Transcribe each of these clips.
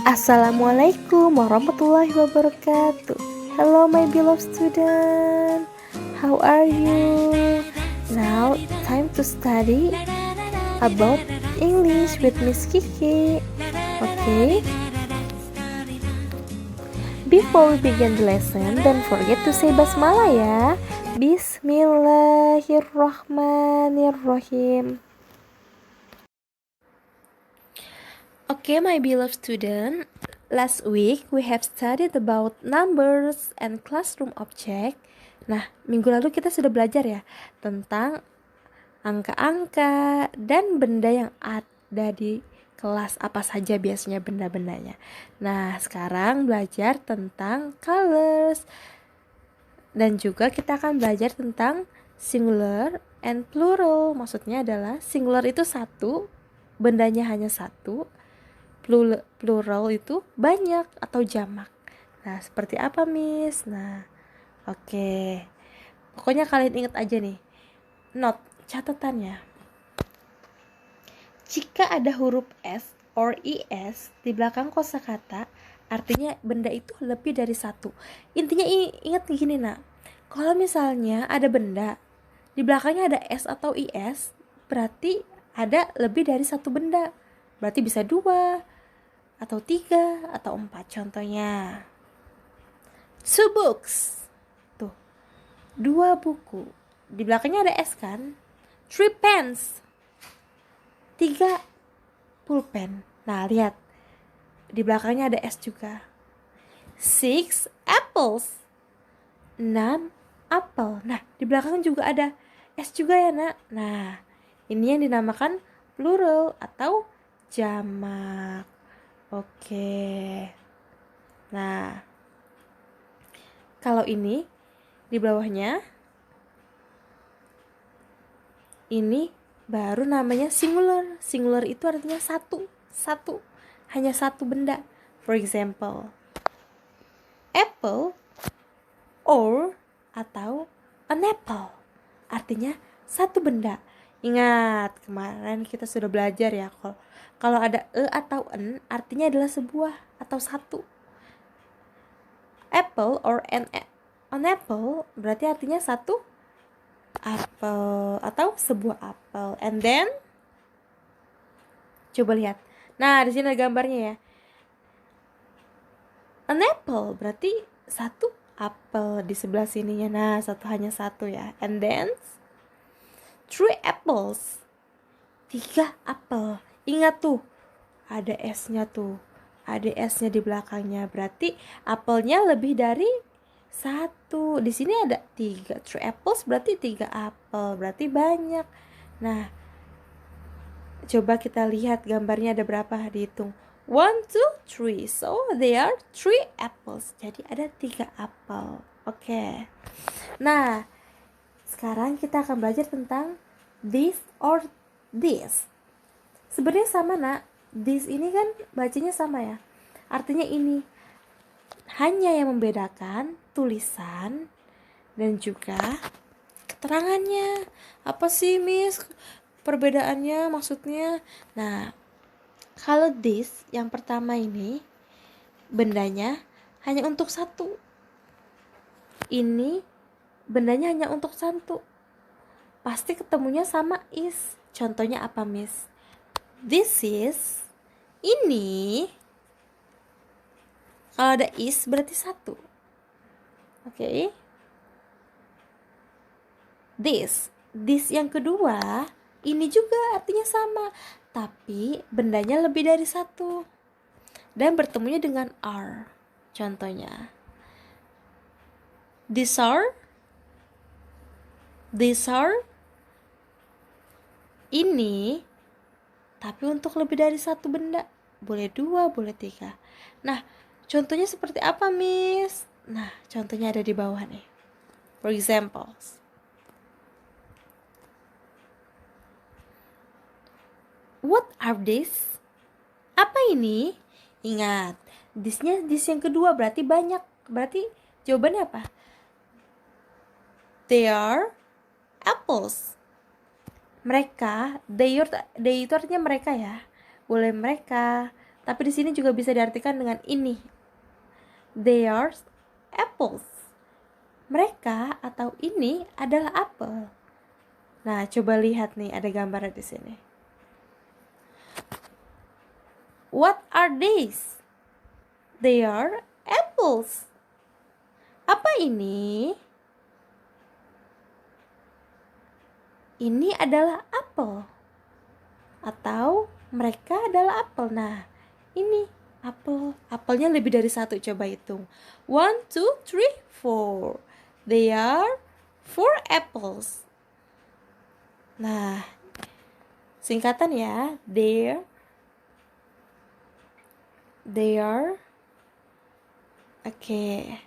Assalamualaikum warahmatullahi wabarakatuh. Hello my beloved student. How are you? Now time to study about English with Miss Kiki. Okay? Before we begin the lesson, don't forget to say basmalah ya. Bismillahirrahmanirrahim. Okay, my beloved student, last week we have studied about numbers and classroom object. Nah, minggu lalu kita sudah belajar ya tentang angka-angka dan benda yang ada di kelas, apa saja biasanya benda-bendanya. Nah, sekarang belajar tentang colors. Dan juga kita akan belajar tentang singular and plural. Maksudnya adalah singular itu satu, bendanya hanya satu. Plural itu banyak atau jamak. Nah, seperti apa, Miss? Nah, oke. Pokoknya kalian ingat aja nih. Note, catatannya. Jika ada huruf S or IS di belakang kosakata, artinya benda itu lebih dari satu. Intinya ingat gini, nak. Kalau misalnya ada benda, di belakangnya ada S atau IS, berarti ada lebih dari satu benda. Berarti bisa 2, atau 3, atau 4. Contohnya 2 books. Tuh, 2 buku. Di belakangnya ada S kan? 3 pens. 3 pulpen. Nah, lihat. Di belakangnya ada S juga. 6 apples. 6 apel. Nah, di belakang juga ada S juga ya, nak. Nah, ini yang dinamakan plural atau jamak. Oke. Nah, kalau ini di bawahnya ini baru namanya singular. Singular itu artinya satu, hanya satu benda. For example, apple or atau an apple artinya satu benda. Ingat, kemarin kita sudah belajar ya, kalau ada atau n artinya adalah sebuah atau satu. Apple or an apple berarti artinya satu apel atau sebuah apel. And then coba lihat. Nah, di sini ada gambarnya ya. An apple berarti satu apel di sebelah sininya. Nah, hanya satu ya. And then 3 apples. 3 apel. Ingat tuh, ada S-nya tuh. Ada S-nya di belakangnya. Berarti apelnya lebih dari 1. Di sini ada 3. 3 apples berarti 3 apel. Berarti banyak. Nah, coba kita lihat gambarnya ada berapa, dihitung. 1, 2, 3. So, there are 3 apples. Jadi ada 3 apel. Oke. Nah, sekarang kita akan belajar tentang this or this. Sebenarnya sama, nak. This ini kan bacanya sama ya. Artinya ini. Hanya yang membedakan tulisan dan juga keterangannya. Apa sih, Miss? Perbedaannya maksudnya? Nah, kalau this yang pertama ini bendanya hanya untuk satu. Ini bendanya hanya untuk satu. Pasti ketemunya sama is. Contohnya apa, Miss? This is. Ini. Kalau ada is berarti satu. Oke. This yang kedua, ini juga artinya sama, tapi bendanya lebih dari satu. Dan bertemunya dengan are. Contohnya, these are. Ini, tapi untuk lebih dari satu benda. Boleh 2, boleh 3. Nah, contohnya seperti apa, Miss? Nah, contohnya ada di bawah nih. For example, what are these? Apa ini? Ingat, this yang kedua berarti banyak. Berarti jawabannya apa? They are apples. Mereka, they itu artinya mereka ya. Boleh mereka, Tapi di sini juga bisa diartikan dengan ini. They are apples. Mereka atau ini adalah apel. Nah, coba lihat nih, ada gambarnya di sini. What are these? They are apples. Apa ini? Ini adalah apel. Atau mereka adalah apel. Nah, ini apel. Apelnya lebih dari satu, coba hitung. 1, 2, 3, 4. They are 4 apples. Nah, singkatan ya. They are. Oke.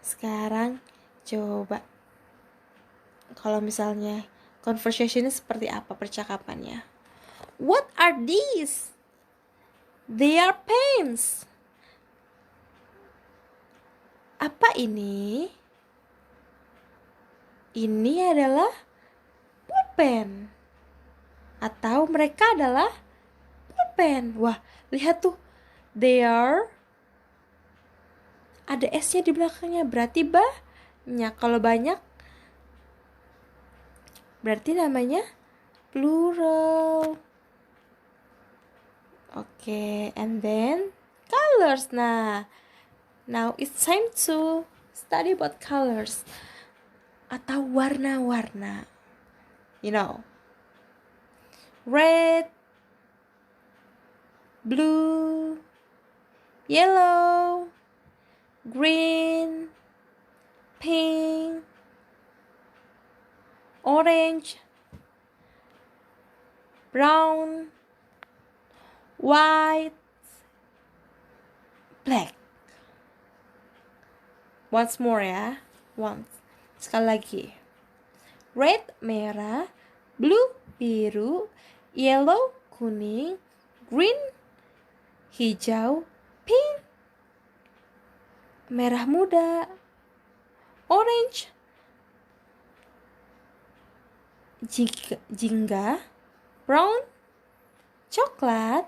Sekarang coba kalau misalnya conversationnya seperti apa percakapannya. What are these? They are pens. Apa ini? Ini adalah pulpen. Atau mereka adalah pulpen. Wah, lihat tuh. They are. Ada S-nya di belakangnya, berarti banyak. Kalau banyak, berarti namanya plural. Oke, and then colors. Now it's time to study about colors atau warna-warna. Red, blue, yellow, green, pink, orange, brown, white, black. Once more ya. Sekali lagi. Red, merah, blue, biru, yellow, kuning, green, hijau, pink, merah muda, orange, jingga, brown, coklat,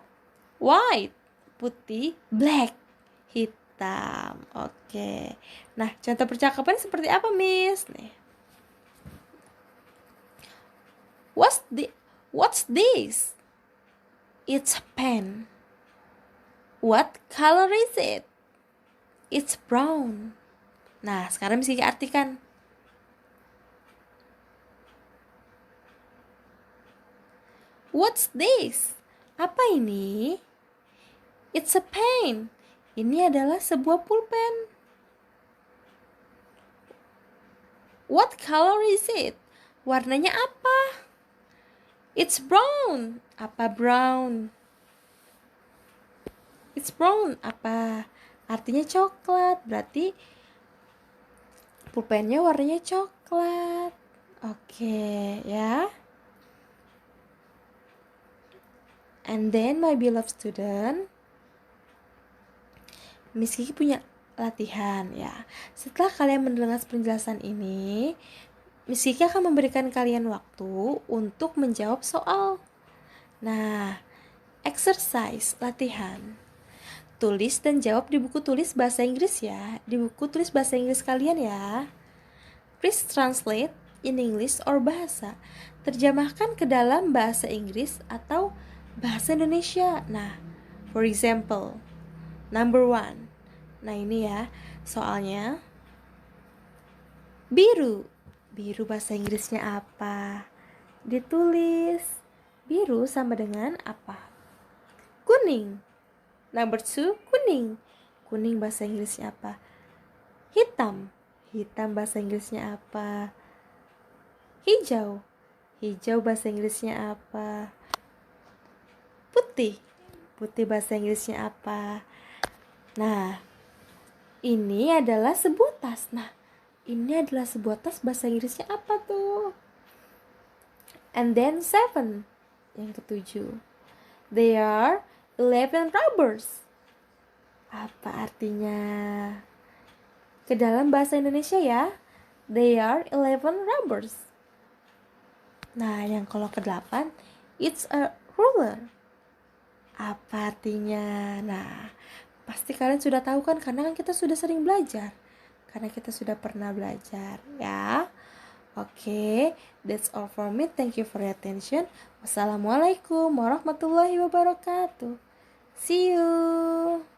white, putih, black, hitam. Oke. Nah, contoh percakapan seperti apa, Miss? Nih. What's this? It's a pen. What color is it? It's brown. Nah, sekarang bisa diartikan. What's this? Apa ini? It's a pen. Ini adalah sebuah pulpen. What color is it? Warnanya apa? It's brown. Apa brown? It's brown. Apa? Artinya coklat. Berarti pulpennya warnanya coklat. Oke, ya. And then my beloved student, Miss Kiki punya latihan ya. Setelah kalian mendengar penjelasan ini, Miss Kiki akan memberikan kalian waktu untuk menjawab soal. Nah, exercise, latihan. Tulis dan jawab di buku tulis bahasa Inggris ya. Di buku tulis bahasa Inggris kalian ya. Please translate in English or bahasa. Terjemahkan ke dalam bahasa Inggris atau bahasa Indonesia. Nah, for example, number 1. Nah, ini ya soalnya. Biru. Biru bahasa Inggrisnya apa? Ditulis. Biru sama dengan apa? Kuning. Number 2, kuning. Kuning bahasa Inggrisnya apa? Hitam. Hitam bahasa Inggrisnya apa? Hijau. Hijau bahasa Inggrisnya apa? Putih. Putih bahasa Inggrisnya apa? Nah, ini adalah sebuah tas. Nah, ini adalah sebuah tas bahasa Inggrisnya apa tuh? And then 7. Yang ketujuh. There are 11 rubbers. Apa artinya? Ke dalam bahasa Indonesia ya. There are 11 rubbers. Nah, yang kalau ke-8, it's a ruler. Apa artinya? Nah, pasti kalian sudah tahu kan, karena kan kita sudah sering belajar. Karena kita sudah pernah belajar, ya. Oke, that's all for me. Thank you for your attention. Wassalamualaikum warahmatullahi wabarakatuh. See you.